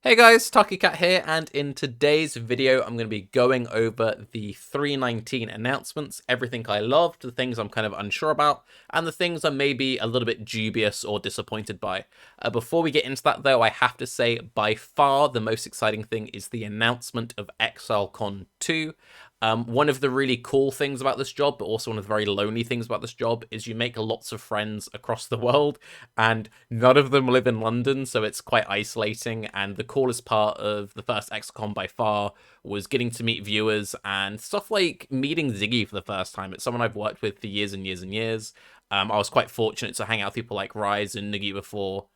Hey guys, Tarke here, and in today's video, I'm going to be going over the 319 announcements, everything I loved, the things I'm kind of unsure about, and the things I'm maybe a little bit dubious or disappointed by. Before we get into that though, I have to say by far the most exciting thing is the announcement of ExileCon2. One of the really cool things about this job, but also one of the very lonely things about this job, is you make lots of friends across the world, and none of them live in London, so it's quite isolating. And the coolest part of the first XCon by far was getting to meet viewers and stuff like meeting Ziggy for the first time. It's someone I've worked with for years and years and years. I was quite fortunate to hang out with people like Rise and Niggy before.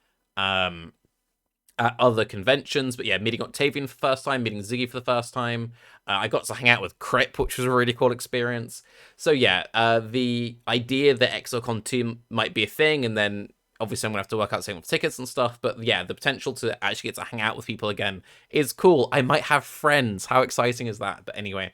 At other conventions, but yeah, meeting Octavian for the first time, meeting Ziggy for the first time. I got to hang out with Crip, which was a really cool experience. So yeah, the idea that ExileCon2 might be a thing, and then obviously I'm gonna have to work out same with tickets and stuff, but yeah, the potential to actually get to hang out with people again is cool. I might have friends. How exciting is that? But anyway,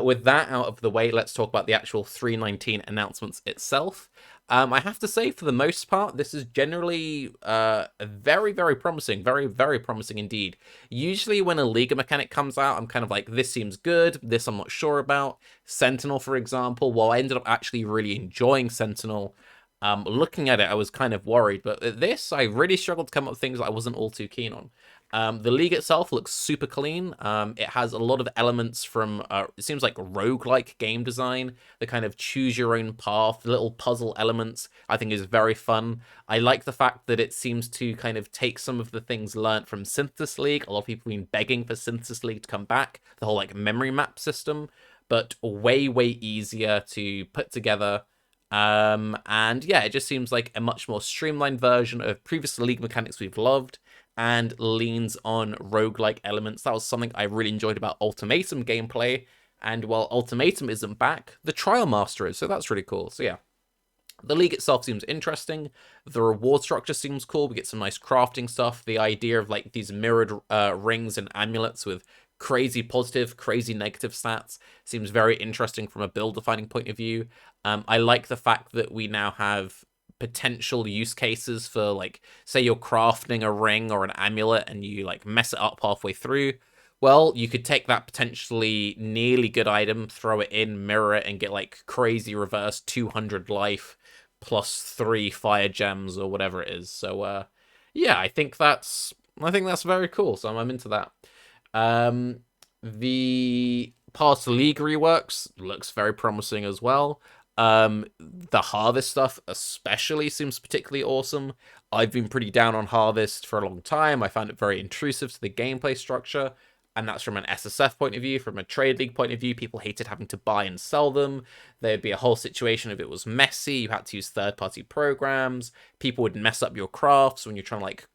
with that out of the way, let's talk about the actual 319 announcements itself. I have to say, for the most part, this is generally very, very promising. Very, very promising indeed. Usually when a Liga mechanic comes out, I'm kind of like, this seems good, this I'm not sure about. Sentinel, for example, while I ended up actually really enjoying Sentinel, looking at it, I was kind of worried. But this, I really struggled to come up with things that I wasn't all too keen on. The League itself looks super clean. It has a lot of elements from, it seems like roguelike game design. The kind of choose your own path, little puzzle elements, I think is very fun. I like the fact that it seems to kind of take some of the things learnt from Synthesis League. A lot of people have been begging for Synthesis League to come back. The whole like memory map system, but way, way easier to put together. And yeah, it just seems like a much more streamlined version of previous League mechanics we've loved, and leans on roguelike elements. That was something I really enjoyed about Ultimatum gameplay, and while Ultimatum isn't back, the Trial Master is, so that's really cool. So yeah, the League itself seems interesting. The reward structure seems cool. We get some nice crafting stuff. The idea of like these mirrored rings and amulets with crazy positive, crazy negative stats seems very interesting from a build defining point of view. I like the fact that we now have potential use cases for, like, say you're crafting a ring or an amulet and you like mess it up halfway through. Well, you could take that potentially nearly good item, throw it in, mirror it, and get like crazy reverse 200 life plus 3 fire gems or whatever it is. So yeah, I think that's very cool. So I'm into that. The past league reworks looks very promising as well. The Harvest stuff especially seems particularly awesome. I've been pretty down on Harvest for a long time. I found it very intrusive to the gameplay structure, and that's from an SSF point of view. From a trade league point of view, people hated having to buy and sell them. There'd be a whole situation if it was messy. You had to use third-party programs. People would mess up your crafts when you're trying to like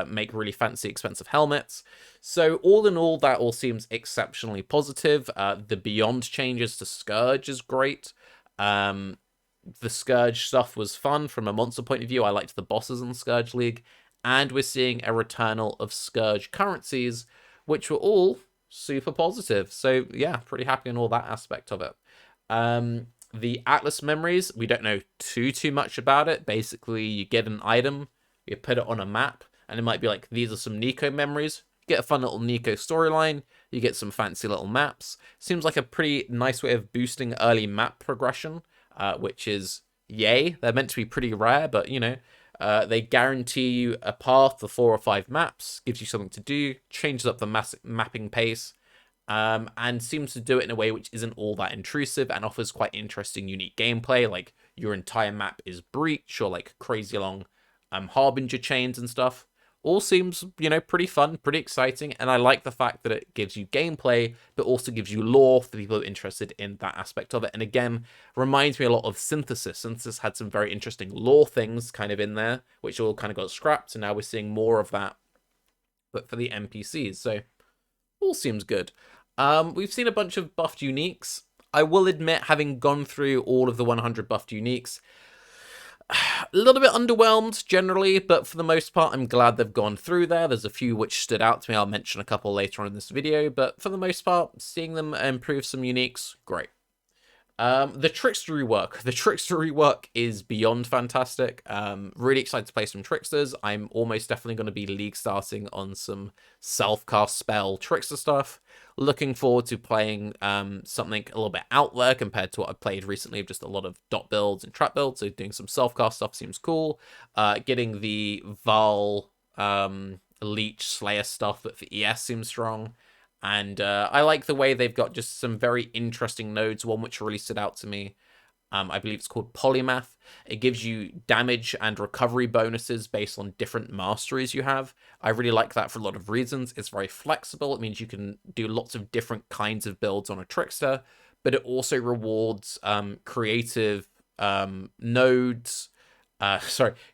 make really fancy, expensive helmets. So all in all, that all seems exceptionally positive. The Beyond changes to Scourge is great. The Scourge stuff was fun from a monster point of view. I liked the bosses in Scourge League, and we're seeing a returnal of Scourge currencies, which were all super positive. So yeah, pretty happy on all that aspect of it. The Atlas memories, we don't know too much about it. Basically, you get an item, you put it on a map, and it might be like, these are some Nico memories. You get a fun little Nico storyline. You get some fancy little maps. Seems like a pretty nice way of boosting early map progression, which is yay. They're meant to be pretty rare, but you know, they guarantee you a path for 4 or 5 maps, gives you something to do, changes up the mapping pace, and seems to do it in a way which isn't all that intrusive and offers quite interesting, unique gameplay. Like your entire map is breach, or like crazy long harbinger chains and stuff. All seems, you know, pretty fun, pretty exciting, and I like the fact that it gives you gameplay, but also gives you lore for people who are interested in that aspect of it. And again, reminds me a lot of Synthesis. Synthesis had some very interesting lore things kind of in there, which all kind of got scrapped, and now we're seeing more of that, but for the NPCs. So all seems good. We've seen a bunch of buffed uniques. I will admit, having gone through all of the 100 buffed uniques, a little bit underwhelmed generally, but for the most part, I'm glad they've gone through there. There's a few which stood out to me. I'll mention a couple later on in this video, but for the most part, seeing them improve some uniques, great. The Trickster rework. The Trickster rework is beyond fantastic. Really excited to play some Tricksters. I'm almost definitely going to be league starting on some self-cast spell Trickster stuff. Looking forward to playing something a little bit out there compared to what I've played recently, just a lot of dot builds and trap builds. So doing some self-cast stuff seems cool. Getting the Val Leech Slayer stuff, but for ES seems strong. And I like the way they've got just some very interesting nodes. One which really stood out to me, I believe it's called Polymath. It gives you damage and recovery bonuses based on different masteries you have. I really like that for a lot of reasons. It's very flexible. It means you can do lots of different kinds of builds on a Trickster, but it also rewards creative nodes.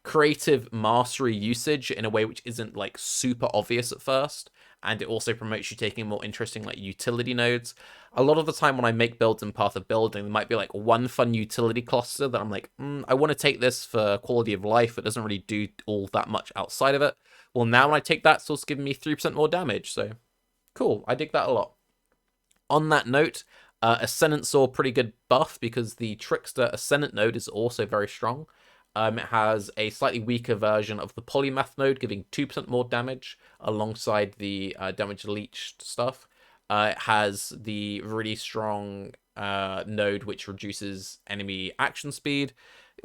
Creative mastery usage in a way which isn't like super obvious at first, and it also promotes you taking more interesting like utility nodes. A lot of the time when I make builds in Path of Building, there might be like one fun utility cluster that I'm like, I want to take this for quality of life. It doesn't really do all that much outside of it. Well, now when I take that, it's also giving me 3% more damage, so cool. I dig that a lot. On that note, Ascendant saw a pretty good buff because the Trickster Ascendant node is also very strong. It has a slightly weaker version of the Polymath node, giving 2% more damage alongside the damage leech stuff. It has the really strong node, which reduces enemy action speed.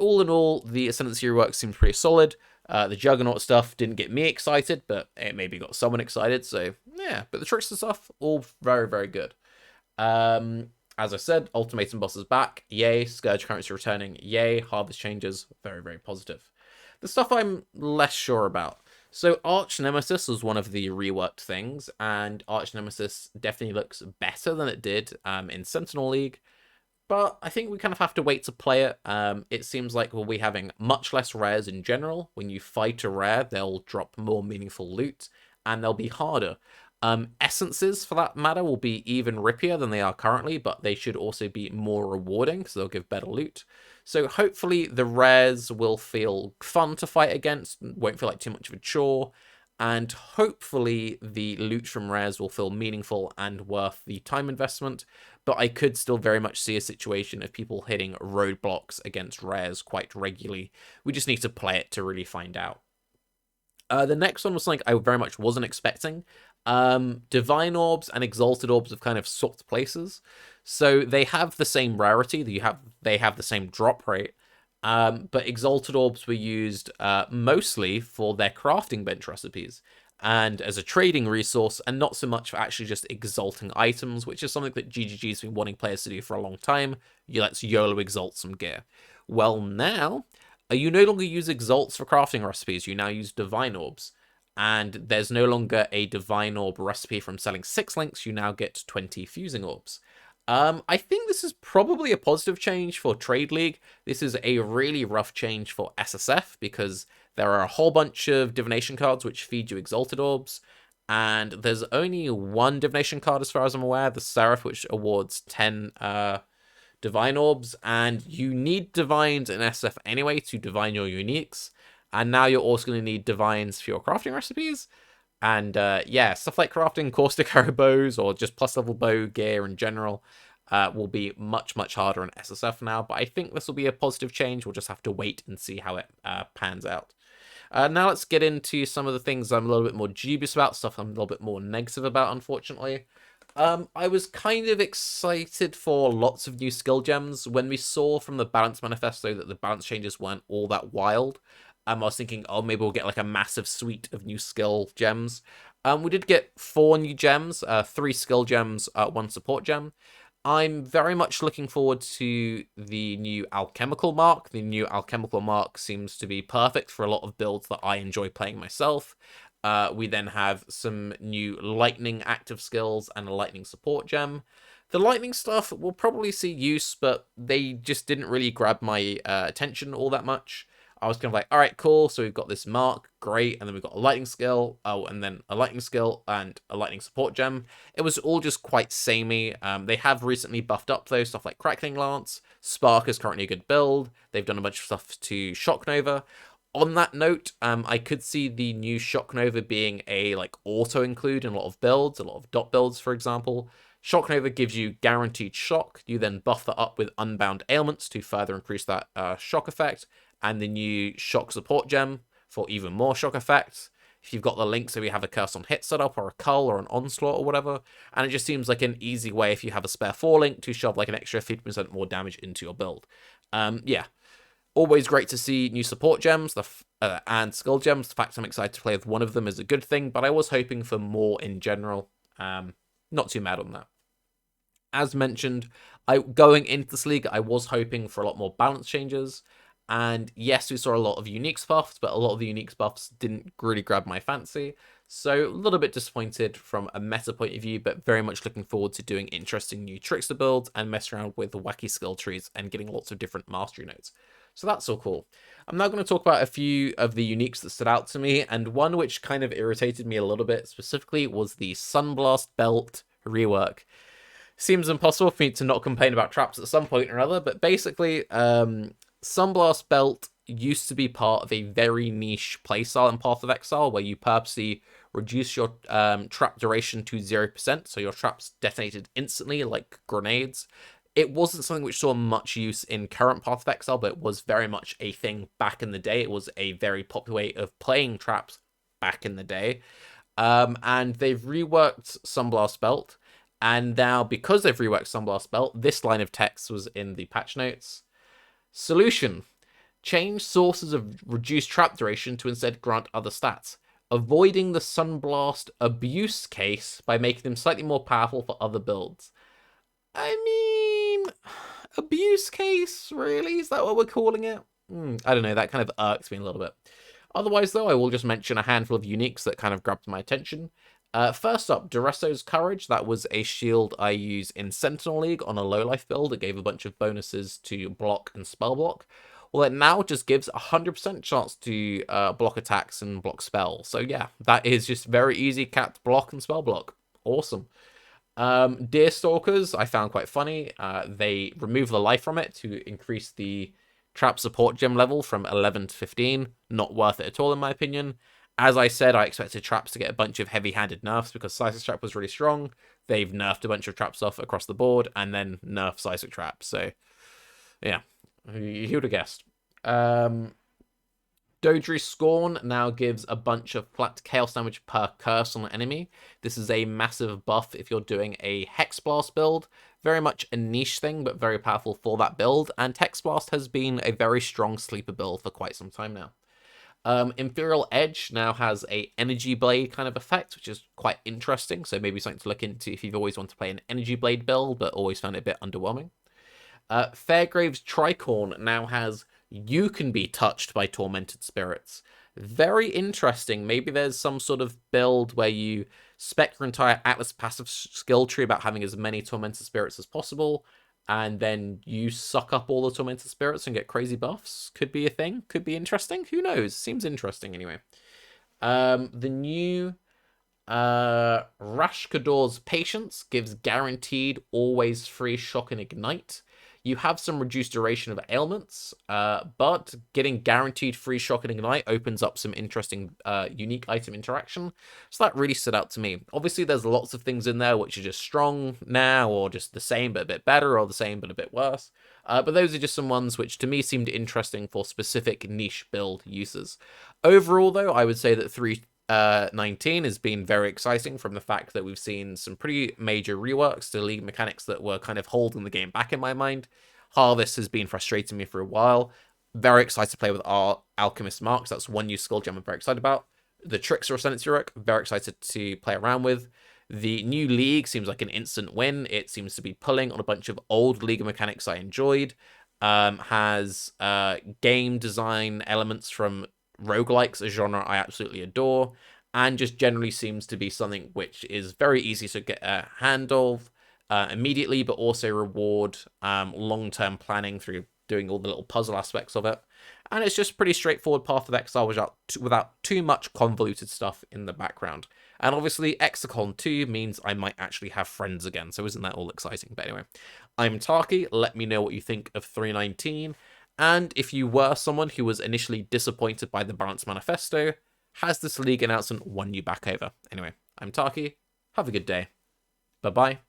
All in all, the Ascendancy rework seems pretty solid. The Juggernaut stuff didn't get me excited, but it maybe got someone excited. So, yeah, but the Trickster stuff, all very, very good. As I said, Ultimatum Boss is back. Yay. Scourge currency returning. Yay. Harvest changes. Very, very positive. The stuff I'm less sure about. So Arch Nemesis was one of the reworked things, and Arch Nemesis definitely looks better than it did in Sentinel League. But I think we kind of have to wait to play it. It seems like we'll be having much less rares in general. When you fight a rare, they'll drop more meaningful loot, and they'll be harder. Essences, for that matter, will be even rippier than they are currently, but they should also be more rewarding, so they'll give better loot. So hopefully the rares will feel fun to fight against, won't feel like too much of a chore, and hopefully the loot from rares will feel meaningful and worth the time investment, but I could still very much see a situation of people hitting roadblocks against rares quite regularly. We just need to play it to really find out. The next one was something I very much wasn't expecting. Divine Orbs and Exalted Orbs have kind of swapped places. So they have the same rarity, they have the same drop rate, but Exalted Orbs were used mostly for their crafting bench recipes and as a trading resource, and not so much for actually just exalting items, which is something that GGG's been wanting players to do for a long time. Let's YOLO exalt some gear. Well, now, you no longer use exalts for crafting recipes, you now use Divine Orbs. And there's no longer a Divine Orb recipe from selling 6 links, you now get 20 Fusing Orbs. I think this is probably a positive change for Trade League. This is a really rough change for SSF, because there are a whole bunch of divination cards which feed you Exalted Orbs, and there's only one divination card as far as I'm aware, the Seraph, which awards 10 Divine Orbs, and you need Divines in SF anyway to divine your uniques. And now you're also going to need divines for your crafting recipes. And yeah, stuff like crafting caustic arrow bows or just plus level bow gear in general will be much, much harder in SSF now. But I think this will be a positive change. We'll just have to wait and see how it pans out. Now let's get into some of the things I'm a little bit more dubious about, stuff I'm a little bit more negative about, unfortunately. I was kind of excited for lots of new skill gems. When we saw from the balance manifesto that the balance changes weren't all that wild, I was thinking, oh, maybe we'll get like a massive suite of new skill gems. We did get 4 new gems, 3 skill gems, 1 support gem. I'm very much looking forward to the new alchemical mark. The new alchemical mark seems to be perfect for a lot of builds that I enjoy playing myself. We then have some new lightning active skills and a lightning support gem. The lightning stuff will probably see use, but they just didn't really grab my attention all that much. I was kind of like, all right, cool. So we've got this mark, great. And then we've got a lightning skill. Oh, and then a lightning skill and a lightning support gem. It was all just quite samey. They have recently buffed up though, stuff like Crackling Lance. Spark is currently a good build. They've done a bunch of stuff to Shock Nova. On that note, I could see the new Shock Nova being a like auto include in a lot of builds, a lot of dot builds, for example. Shock Nova gives you guaranteed shock. You then buff that up with Unbound Ailments to further increase that shock effect. And the new Shock Support Gem for even more shock effects. If you've got the link, so we have a Curse on Hit setup, or a Cull, or an Onslaught, or whatever. And it just seems like an easy way, if you have a spare 4 link, to shove like an extra 50% more damage into your build. Yeah. Always great to see new support gems and skill gems. The fact I'm excited to play with one of them is a good thing, but I was hoping for more in general. Not too mad on that. As mentioned, going into this league, I was hoping for a lot more balance changes. And yes, we saw a lot of uniques buffs, but a lot of the uniques buffs didn't really grab my fancy. So a little bit disappointed from a meta point of view, but very much looking forward to doing interesting new trickster builds and mess around with wacky skill trees and getting lots of different mastery notes. So that's all cool. I'm now going to talk about a few of the uniques that stood out to me, and one which kind of irritated me a little bit specifically was the Sunblast Belt rework. Seems impossible for me to not complain about traps at some point or other, but basically, Sunblast Belt used to be part of a very niche playstyle in Path of Exile, where you purposely reduce your trap duration to 0%, so your traps detonated instantly like grenades. It wasn't something which saw much use in current Path of Exile, but it was very much a thing back in the day. It was a very popular way of playing traps back in the day. And they've reworked Sunblast Belt, and now because they've reworked Sunblast Belt, this line of text was in the patch notes. Solution: change sources of reduced trap duration to instead grant other stats, avoiding the Sunblast abuse case by making them slightly more powerful for other builds. I mean, abuse case, really? Is that what we're calling it? I don't know, that kind of irks me a little bit. Otherwise, though, I will just mention a handful of uniques that kind of grabbed my attention. First up, Duresso's Courage. That was a shield I use in Sentinel League on a low-life build. It gave a bunch of bonuses to block and spell block. Well, it now just gives a 100% chance to block attacks and block spells. So yeah, that is just very easy capped block and spell block. Awesome. Deerstalkers, I found quite funny. They remove the life from it to increase the trap support gem level from 11 to 15. Not worth it at all, in my opinion. As I said, I expected traps to get a bunch of heavy-handed nerfs because Seismic Trap was really strong. They've nerfed a bunch of traps off across the board and then nerfed Seismic Trap. So, yeah, who would have guessed? Dodri Scorn now gives a bunch of flat chaos damage per curse on an enemy. This is a massive buff if you're doing a Hex Blast build. Very much a niche thing, but very powerful for that build. And Hex Blast has been a very strong sleeper build for quite some time now. Imperial Edge now has a Energy Blade kind of effect, which is quite interesting. So maybe something to look into if you've always wanted to play an Energy Blade build, but always found it a bit underwhelming. Fairgrave's Tricorn now has You Can Be Touched by Tormented Spirits. Very interesting. Maybe there's some sort of build where you spec your entire Atlas passive skill tree about having as many Tormented Spirits as possible, and then you suck up all the Tormented Spirits and get crazy buffs. Could be a thing. Could be interesting. Who knows? Seems interesting anyway. The new Rashkador's Patience gives guaranteed always free shock and ignite. You have some reduced duration of ailments, but getting guaranteed free shock and ignite opens up some interesting unique item interaction. So that really stood out to me. Obviously, there's lots of things in there which are just strong now, or just the same but a bit better, or the same but a bit worse. But those are just some ones which to me seemed interesting for specific niche build uses. Overall, though, I would say that 3.19 has been very exciting from the fact that we've seen some pretty major reworks to league mechanics that were kind of holding the game back in my mind. Harvest has been frustrating me for a while. Very excited to play with our Alchemist Marks. That's one new skill gem I'm very excited about. The Trickster Ascendancy Rook, very excited to play around with. The new League seems like an instant win. It seems to be pulling on a bunch of old League mechanics I enjoyed. Has game design elements from roguelikes, a genre I absolutely adore, and just generally seems to be something which is very easy to get a hand of immediately, but also reward long-term planning through doing all the little puzzle aspects of it. And it's just pretty straightforward Path of Exile without too much convoluted stuff in the background. And obviously, ExileCon2 means I might actually have friends again, so isn't that all exciting? But anyway, I'm Tarke. Let me know what you think of 3.19. And if you were someone who was initially disappointed by the Balance Manifesto, has this league announcement won you back over? Anyway, I'm Tarke. Have a good day. Bye-bye.